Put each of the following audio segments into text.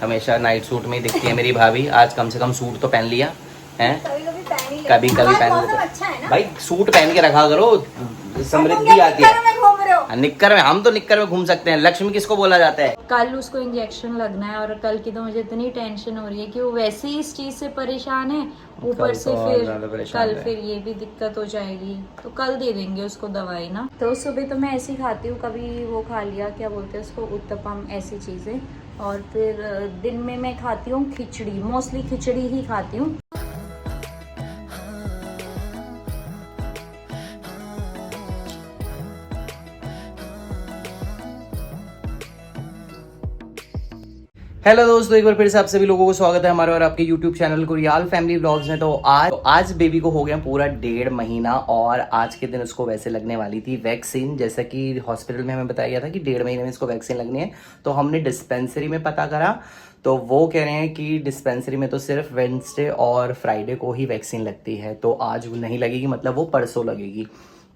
हमेशा night suit में ही दिखती है मेरी भाभी। आज कम से कम सूट तो पहन लिया है। कभी कभी पहन लेते अच्छा है ना? भाई, सूट पहन के रखा करो, समृद्धि आती है। निक्कर में, हम तो निक्कर में घूम सकते हैं। लक्ष्मी किसको बोला जाता है? कल उसको इंजेक्शन लगना है और कल की तो मुझे इतनी टेंशन हो रही है कि वो वैसे ही इस चीज से परेशान है, ऊपर से फिर कल फिर ये भी दिक्कत हो जाएगी। तो कल दे देंगे उसको दवाई ना। तो सुबह तो मैं ऐसे ही खाती हूँ, कभी वो खा लिया, क्या बोलते हैं उसको, उत्तपम, ऐसी चीजें। और फिर दिन में मैं खाती हूँ खिचड़ी, मोस्टली खिचड़ी ही खाती हूँ। हेलो दोस्तों, एक बार फिर से आप सभी लोगों को स्वागत है हमारे और आपके YouTube चैनल कुरियाल फैमिली व्लॉग्स में। तो आज बेबी को हो गया पूरा 1.5 महीना और आज के दिन उसको वैसे लगने वाली थी वैक्सीन। जैसा कि हॉस्पिटल में हमें बताया गया था कि 1.5 महीने में इसको वैक्सीन लगनी है। तो हमने डिस्पेंसरी में पता करा, तो वो कह रहे हैं कि डिस्पेंसरी में तो सिर्फ वेडनेसडे और फ्राइडे को ही वैक्सीन लगती है। तो आज नहीं लगेगी, मतलब वो परसों लगेगी।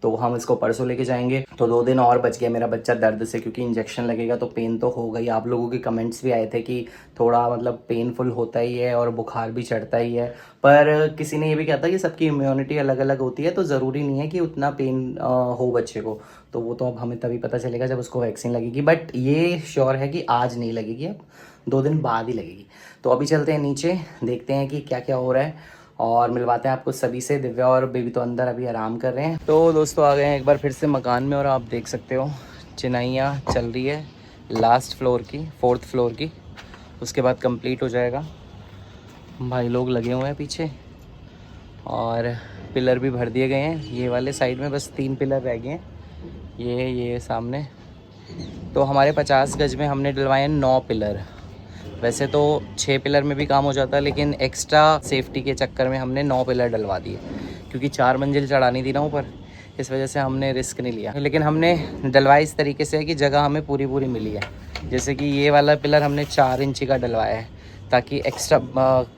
तो हम इसको परसों लेके जाएंगे। तो 2 दिन और बच गया मेरा बच्चा दर्द से, क्योंकि इंजेक्शन लगेगा तो पेन तो होगा ही। आप लोगों के कमेंट्स भी आए थे कि थोड़ा मतलब पेनफुल होता ही है और बुखार भी चढ़ता ही है, पर किसी ने ये भी कहा था कि सबकी इम्यूनिटी अलग अलग होती है, तो ज़रूरी नहीं है कि उतना पेन हो बच्चे को। तो वो तो अब हमें तभी पता चलेगा जब उसको वैक्सीन लगेगी। बट ये श्योर है कि आज नहीं लगेगी, अब 2 दिन बाद ही लगेगी। तो अभी चलते हैं नीचे, देखते हैं कि क्या क्या हो रहा है और मिलवाते हैं आपको सभी से। दिव्या और बेबी तो अंदर अभी आराम कर रहे हैं। तो दोस्तों आ गए हैं एक बार फिर से मकान में और आप देख सकते हो चिनाइयाँ चल रही है लास्ट फ्लोर की, 4th फ्लोर की। उसके बाद कंप्लीट हो जाएगा। भाई लोग लगे हुए हैं पीछे और पिलर भी भर दिए गए हैं। ये वाले साइड में बस 3 पिलर रह गए हैं, ये सामने। तो हमारे 50 गज में हमने डलवाए हैं 9 पिलर। वैसे तो 6 पिलर में भी काम हो जाता है, लेकिन एक्स्ट्रा सेफ्टी के चक्कर में हमने 9 पिलर डलवा दिए, क्योंकि 4 मंजिल चढ़ानी थी ना ऊपर, इस वजह से हमने रिस्क नहीं लिया। लेकिन हमने डलवाई इस तरीके से है कि जगह हमें पूरी मिली है। जैसे कि ये वाला पिलर हमने 4 इंची का डलवाया है, ताकि एक्स्ट्रा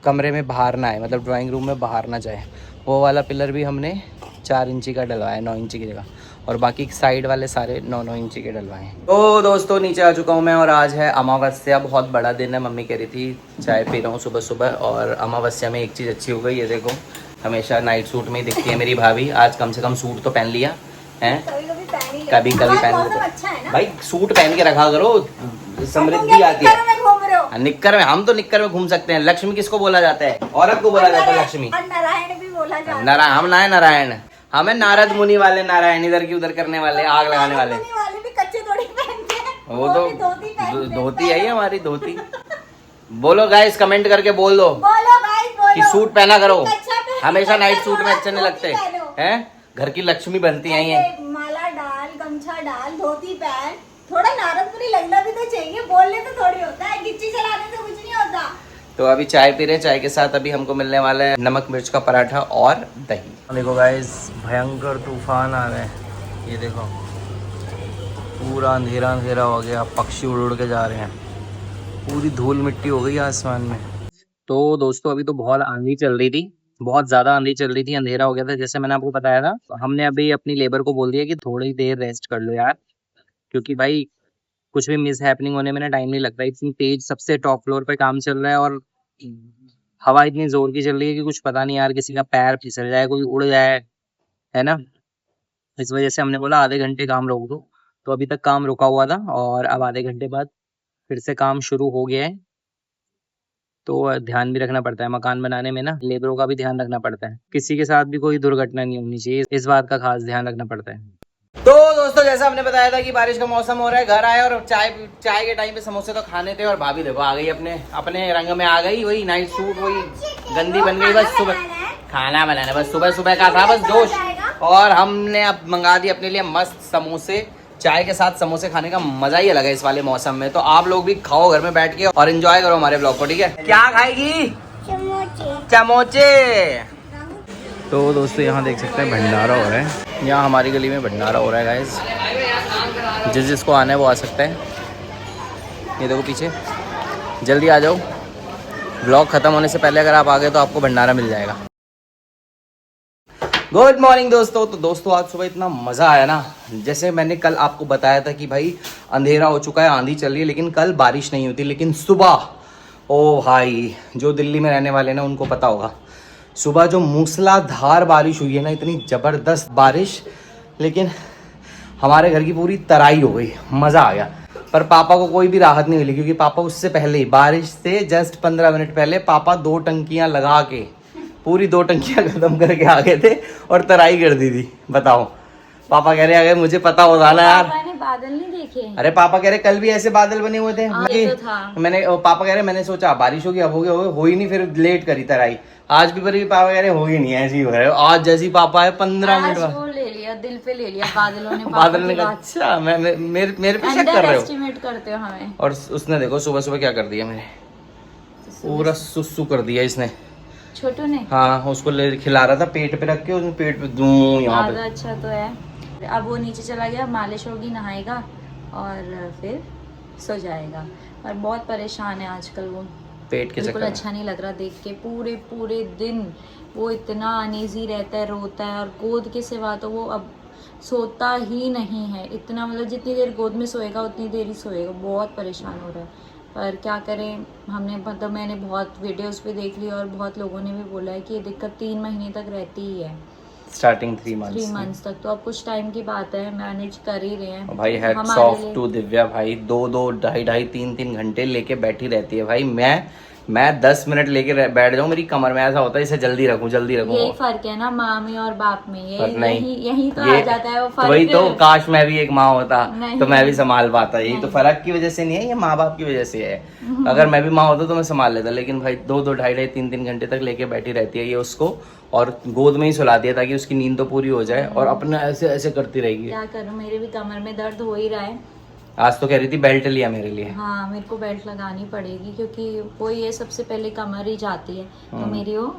कमरे में बाहर ना आए, मतलब ड्राइंग रूम में बाहर ना जाए। वो वाला पिलर भी हमने 4 इंची का डलवाया है, 9 इंची की जगह। और बाकी साइड वाले सारे 9-9 इंची के डलवाए हैं। तो दोस्तों नीचे आ चुका हूँ मैं और आज है अमावस्या। बहुत बड़ा दिन है। मम्मी कह रही थी चाय पी रहा हूँ सुबह सुबह। और अमावस्या में एक चीज़ अच्छी हो गई, ये देखो हमेशा नाइट सूट में ही दिखती है मेरी भाभी। आज कम से कम सूट तो पहन लिया है। कभी कभी पहन लेते भाई, सूट पहन के रखा करो, समृद्धि आती है। निक्कर में, हम तो निक्कर में घूम सकते हैं। लक्ष्मी किसको बोला जाता है? औरत को बोला जाता है लक्ष्मी। नारायण भी बोला जाता है। नारायण, हम ना है नारायण, हमें नारद मुनि वाले नारायण, इधर की उधर करने वाले, आग लगाने वाले। भी कच्चे थोड़ी पहनते हैं, वो तो धोती है ही हमारी, धोती। बोलो गाइस, कमेंट करके बोल दो कि सूट पहना करो। हमेशा नाइट सूट में अच्छे नहीं लगते हैं। घर की लक्ष्मी बनती है ये। माला डाल, गमछा डाल, धोती पहन, थोड़ा नारद मुनि लगना भी तो चाहिए। बोलने तो थोड़ी होता है, गिच्ची चलाने से कुछ नहीं होता। तो अभी चाय पी रहे हैं। चाय के साथ अभी हमको मिलने वाला है नमक मिर्च का पराठा और दही। देखो गाइस, भयंकर तूफान आ रहे हैं। ये देखो पूरा अंधेरा अंधेरा हो गया, पक्षी उड़ उड़ के जा रहे हैं, पूरी धूल मिट्टी हो गई आसमान में। तो दोस्तों अभी तो बहुत आंधी चल रही थी, बहुत ज़्यादा आंधी चल रही थी, अंधेरा हो गया था जैसे मैंने आपको बताया था। तो हमने अभी अपनी लेबर को बोल दिया कि थोड़ी देर रेस्ट कर लो यार, क्योंकि भाई कुछ भी मिस हैपनिंग होने में ना टाइम नहीं लगता। इतनी तेज सबसे टॉप फ्लोर पे काम चल रहा है और हवा इतनी जोर की चल रही है कि कुछ पता नहीं यार, किसी का पैर फिसल जाए, कोई उड़ जाए, है ना। इस वजह से हमने बोला आधे घंटे काम रोक दो। तो अभी तक काम रुका हुआ था और अब आधे घंटे बाद फिर से काम शुरू हो गया है। तो ध्यान भी रखना पड़ता है मकान बनाने में ना, लेबरों का भी ध्यान रखना पड़ता है, किसी के साथ भी कोई दुर्घटना नहीं होनी चाहिए, इस बात का खास ध्यान रखना पड़ता है। तो दोस्तों जैसा हमने बताया था कि बारिश का मौसम हो रहा है, घर आए और चाय के टाइम पे समोसे तो खाने थे। और भाभी देखो आ गई, अपने रंग में आ गई। वही नाइट सूट, वही गंदी बन गई। बस सुबह खाना बनाना, बस सुबह का था बस जोश। और हमने अब मंगा दी अपने लिए मस्त समोसे। चाय के साथ समोसे खाने का मजा ही अलग है इस वाले मौसम में। तो आप लोग भी खाओ घर में बैठ के और एंजॉय करो हमारे ब्लॉग को, ठीक है। क्या खाएगी? समोसे। तो दोस्तों यहाँ देख सकते हैं भंडारा हो रहा है। यहाँ हमारी गली में भंडारा हो रहा है गाइस, जिसको आना है वो आ सकता है। ये देखो पीछे, जल्दी आ जाओ। ब्लॉग ख़त्म होने से पहले अगर आप आ गए तो आपको भंडारा मिल जाएगा। गुड मॉर्निंग दोस्तों। तो दोस्तों आज सुबह इतना मज़ा आया ना, जैसे मैंने कल आपको बताया था कि भाई अंधेरा हो चुका है, आंधी चल रही है, लेकिन कल बारिश नहीं होती। लेकिन सुबह ओ भाई, जो दिल्ली में रहने वाले ना उनको पता होगा, सुबह जो मूसलाधार बारिश हुई है ना, इतनी ज़बरदस्त बारिश, लेकिन हमारे घर की पूरी तराई हो गई, मज़ा आ गया। पर पापा को कोई भी राहत नहीं मिली, क्योंकि पापा उससे पहले ही, बारिश से जस्ट 15 मिनट पहले पापा 2 टंकियां लगा के, पूरी 2 टंकियां खत्म करके आ गए थे और तराई कर दी थी। बताओ, पापा कह रहे अगर मुझे पता होता ना यार। पापा ने बादल नहीं देखे? अरे पापा कह रहे कल भी ऐसे बादल बने हुए थे। तो था। पापा कह रहे मैंने सोचा बारिश होगी, अब हो ही नहीं, फिर लेट करी तराई। आज भी पर भी पापा कह रहे हो ही नहीं, ऐसे ही हो रहा है। आज जैसी पापा है 15 मिनट वो ले लिया, दिल पे ले लिया बादलों ने। बादल ने कहा अच्छा मेरे पे शक कर रहे हो, एस्टिमेट करते हो हमें। और उसने देखो सुबह सुबह क्या कर दिया, मेरे पूरा सुसु कर दिया इसने, छोटू ने। हाँ, उसको खिला रहा था पेट पे रख के, उसने पेट पे दूं यहाँ पे। अच्छा तो है। अब वो नीचे चला गया, मालिश होगी, नहाएगा और फिर सो जाएगा। और बहुत परेशान है आजकल वो, पेट के बिल्कुल चक्कर अच्छा नहीं लग रहा देख के। पूरे पूरे दिन वो इतना अनईजी रहता है, रोता है, और गोद के सिवा तो वो अब सोता ही नहीं है। इतना मतलब जितनी देर गोद में सोएगा उतनी देर ही सोएगा। बहुत परेशान हो रहा है, पर क्या करें। हमने मतलब मैंने बहुत वीडियोस पे देख ली और बहुत लोगों ने भी बोला है कि ये दिक्कत 3 महीने तक रहती ही है, स्टार्टिंग 3 मंथ्स तक। तो अब कुछ टाइम की बात है, मैनेज कर ही रहे हैं भाई। हैट्स ऑफ टू दिव्या भाई, 2-2, 2.5-2.5, 3-3 घंटे लेके बैठी रहती है भाई। मैं 10 मिनट लेके बैठ जाऊं, मेरी कमर में ऐसा होता है इसे जल्दी रखूं। यही फर्क है ना माँ में और बाप में, यही तो आ जाता है वो फर्क। वही तो, काश मैं भी एक माँ होता तो मैं भी संभाल पाता। यही तो नहीं। फर्क की वजह से नहीं है, ये माँ बाप की वजह से है। अगर मैं भी माँ होता तो मैं संभाल लेता, लेकिन भाई 2-2, 2.5-2.5, 3-3 घंटे तक लेके बैठी रहती है ये उसको, और गोद में ही सुला दिया ताकि उसकी नींद तो पूरी हो जाए, और अपना ऐसे ऐसे करती रहेगी। क्या करूं, मेरे भी कमर में दर्द हो ही रहा है। आज तो कह रही थी बेल्ट लिया मेरे लिए। हाँ, मेरे को बेल्ट लगानी पड़ेगी, क्योंकि वो ये सबसे पहले कमर ही जाती है, तो मेरी वो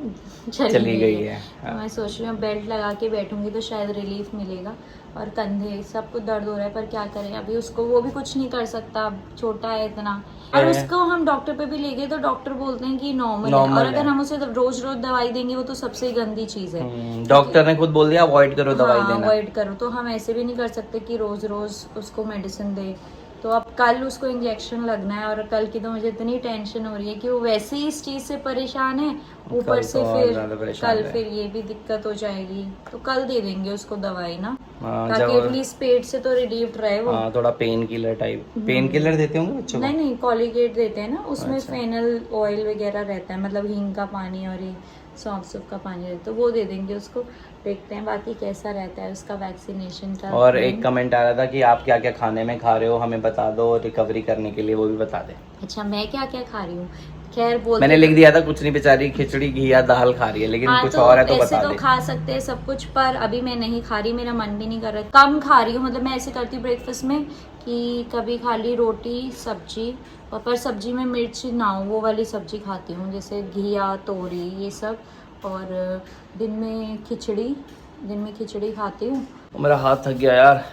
चली गई है। तो मैं सोच रही हूँ बेल्ट लगा के बैठूंगी तो शायद रिलीफ मिलेगा। और कंधे सब कुछ दर्द हो रहा है, पर क्या करें अभी उसको, वो भी कुछ नहीं कर सकता, अब छोटा है इतना। और उसको हम डॉक्टर पे भी ले गए तो डॉक्टर बोलते हैं कि नॉर्मल है, और अगर हम उसे रोज रोज दवाई देंगे वो तो सबसे गंदी चीज है। डॉक्टर ने खुद बोल दिया अवॉइड करो दवाई देना। अवॉइड करो, तो हम ऐसे भी नहीं कर सकते कि रोज रोज उसको मेडिसिन दे। तो अब कल उसको इंजेक्शन लगना है, और कल की तो मुझे इतनी टेंशन हो रही है कि वो वैसे ही इस चीज से परेशान है, ऊपर से फिर कल फिर ये भी दिक्कत हो जाएगी। तो कल दे देंगे उसको दवाई ना, ताकि एटलीस्ट पेट से तो रिलीफ रहे वो। थोड़ा pain killer type. Pain killer देते होंगे बच्चों को? नहीं, कॉलिगेट देते हैं ना, उसमें फेनल ऑयल वगैरह रहता है, मतलब हींग का पानी और ये सौंफ का पानी रहता है, तो वो दे देंगे उसको। देखते हैं बाकी कैसा रहता है उसका वैक्सीनेशन का। और एक कमेंट आ रहा था कि आप क्या क्या खाने में खा रहे हो, हमें बता दो रिकवरी करने के लिए, वो भी बता दे। अच्छा, मैं क्या क्या खा रही हूँ? खैर मैंने लिख दिया था कुछ नहीं, बेचारी खिचड़ी घी या दाल खा रही है, लेकिन कुछ और है तो बता दे। ऐसे तो खा सकते हैं सब कुछ, पर अभी मैं नहीं खा रही, मेरा मन भी नहीं कर रहा। कम खा रही हूँ, मतलब मैं ऐसे करती हूँ ब्रेकफास्ट में कि कभी खा ली रोटी सब्जी, और पर सब्जी में मिर्च ना हो वो वाली सब्जी खाती हूँ, जैसे घिया, तोरी, ये सब। और दिन में खिचड़ी खाती हूँ। मेरा हाथ थक गया यार,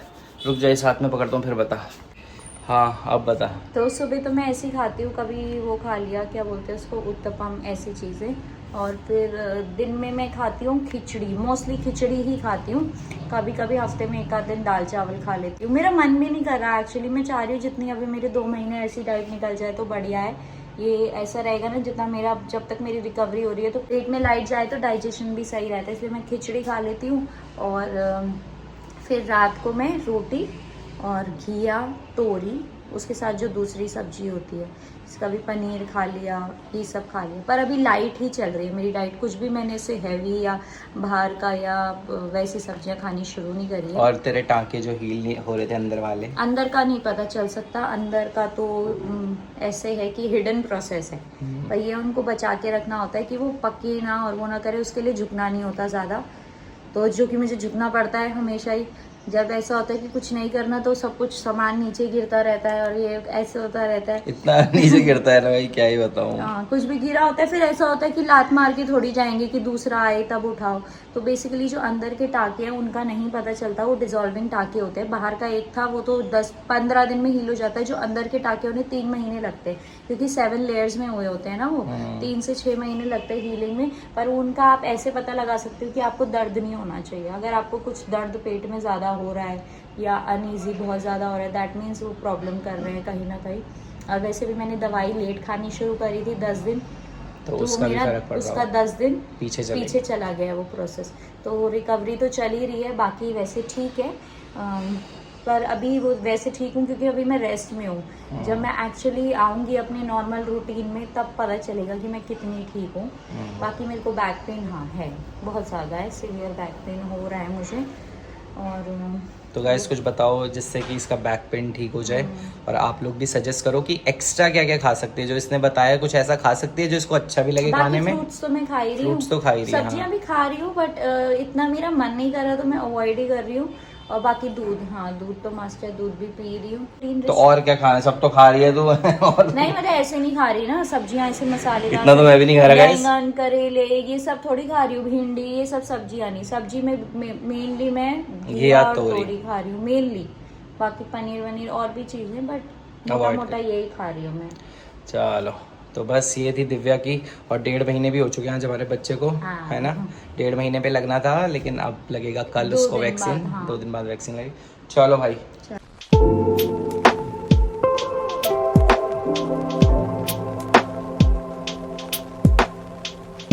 रुक जाए, इस हाथ में पकड़ता हूँ फिर बता। हाँ अब बता। तो सुबह तो मैं ऐसे ही खाती हूँ, कभी वो खा लिया, क्या बोलते हैं उसको, उत्तपम, ऐसी चीज़ें। और फिर दिन में मैं खाती हूँ खिचड़ी, मोस्टली खिचड़ी ही खाती हूँ। कभी कभी हफ्ते में एक आध दिन दाल चावल खा लेती हूँ। मेरा मन भी नहीं कर रहा एक्चुअली, मैं चाह रही हूँ जितनी अभी मेरे 2 महीने ऐसी डाइट निकल जाए तो बढ़िया है। ये ऐसा रहेगा ना, जितना मेरा, जब तक मेरी रिकवरी हो रही है तो पेट में लाइट जाए तो डाइजेशन भी सही रहता है, इसलिए मैं खिचड़ी खा लेती हूँ। और फिर रात को मैं रोटी और घिया, तोरी, उसके साथ जो दूसरी सब्जी होती है, कभी पनीर खा लिया, ये सब खा लिया। पर अभी लाइट ही चल रही है मेरी डाइट, कुछ भी मैंने इसे हैवी या बाहर का या वैसी सब्जियां खानी शुरू नहीं करी है। और तेरे टाँके जो हील हो रहे थे अंदर वाले? अंदर का नहीं पता चल सकता, अंदर का तो ऐसे है कि हिडन प्रोसेस है, पर ये उनको बचा के रखना होता है कि वो पके ना और वो ना करे, उसके लिए झुकना नहीं होता ज़्यादा। तो जो कि मुझे झुकना पड़ता है हमेशा ही, जब ऐसा होता है कि कुछ नहीं करना तो सब कुछ सामान नीचे गिरता रहता है, और ये ऐसे होता रहता है। इतना नीचे गिरता है ना भाई, क्या ही बताऊं। हाँ, कुछ भी गिरा होता है, फिर ऐसा होता है कि लात मार के थोड़ी जाएंगे कि दूसरा आए तब उठाओ। तो बेसिकली जो अंदर के टाँके हैं उनका नहीं पता चलता, वो डिजॉल्विंग टाँके होते हैं। बाहर का एक था वो तो 10-15 दिन में हील हो जाता है, जो अंदर के टाँके उन्हें 3 महीने लगते हैं, क्योंकि 7 लेयर्स में हुए होते हैं ना वो, 3 से 6 महीने लगते हैं हीलिंग में। पर उनका आप ऐसे पता लगा सकते हो कि आपको दर्द नहीं होना चाहिए। अगर आपको कुछ दर्द पेट में ज़्यादा हो रहा है या अनईजी बहुत ज़्यादा हो रहा है, दैट मीन्स वो प्रॉब्लम कर रहे हैं कहीं ना कहीं। और वैसे भी मैंने दवाई लेट खानी शुरू करी थी 10 दिन, तो उसका भी मेरा फर्क पड़ रहा उसका होगा। 10 दिन पीछे चला गया वो प्रोसेस। तो रिकवरी तो चल ही रही है, बाकी वैसे ठीक है। पर अभी वो वैसे ठीक हूँ क्योंकि अभी मैं रेस्ट में हूँ। जब मैं एक्चुअली आऊँगी अपने नॉर्मल रूटीन में तब पता चलेगा कि मैं कितनी ठीक हूँ। बाकी मेरे को बैक पेन हाँ है, बहुत ज़्यादा है, सीवियर बैक पेन हो रहा है मुझे। और तो गाइस कुछ बताओ जिससे कि इसका बैक पेन ठीक हो जाए, और आप लोग भी सजेस्ट करो कि एक्स्ट्रा क्या क्या खा सकते हैं। जो इसने बताया कुछ ऐसा खा सकती है जो इसको अच्छा भी लगे खाने में। फ्रूट्स तो मैं खा ही रही हूँ, फ्रूट्स तो खा ही रही है, सब्जियां हाँ। भी खा रही हूँ, बट इतना मेरा मन नहीं कर रहा तो मैं अवॉइड ही कर रही हूँ। और बाकी दूध, हाँ दूध तो मस्त है, दूध भी पी रही हूँ। तो और क्या खाना है, सब तो खा रही है तो और नहीं मतलब ऐसे नहीं खा रही ना, सब्जियां ऐसे मसालेदार। इतना तो मैं भी नहीं खा रहा गाइस। बैंगन, करेले, ये सब थोड़ी खा रही हूँ, भिंडी, ये सब सब्जियां नहीं। सब्जी में मेनली मैं घिया और तोरी खा रही हूँ मेनली। बाकी पनीर वनीर और भी चीजें, बट मोटा मोटा यही खा रही हूँ मैं। चलो तो बस ये थी दिव्या की। और 1.5 महीने भी हो चुके हैं आज हमारे बच्चे को, हाँ, है ना। 1.5 महीने पे लगना था, लेकिन अब लगेगा कल 2 उसको दिन वैक्सीन। बाद, हाँ। 2 दिन बाद वैक्सीन लगेगी। चलो भाई।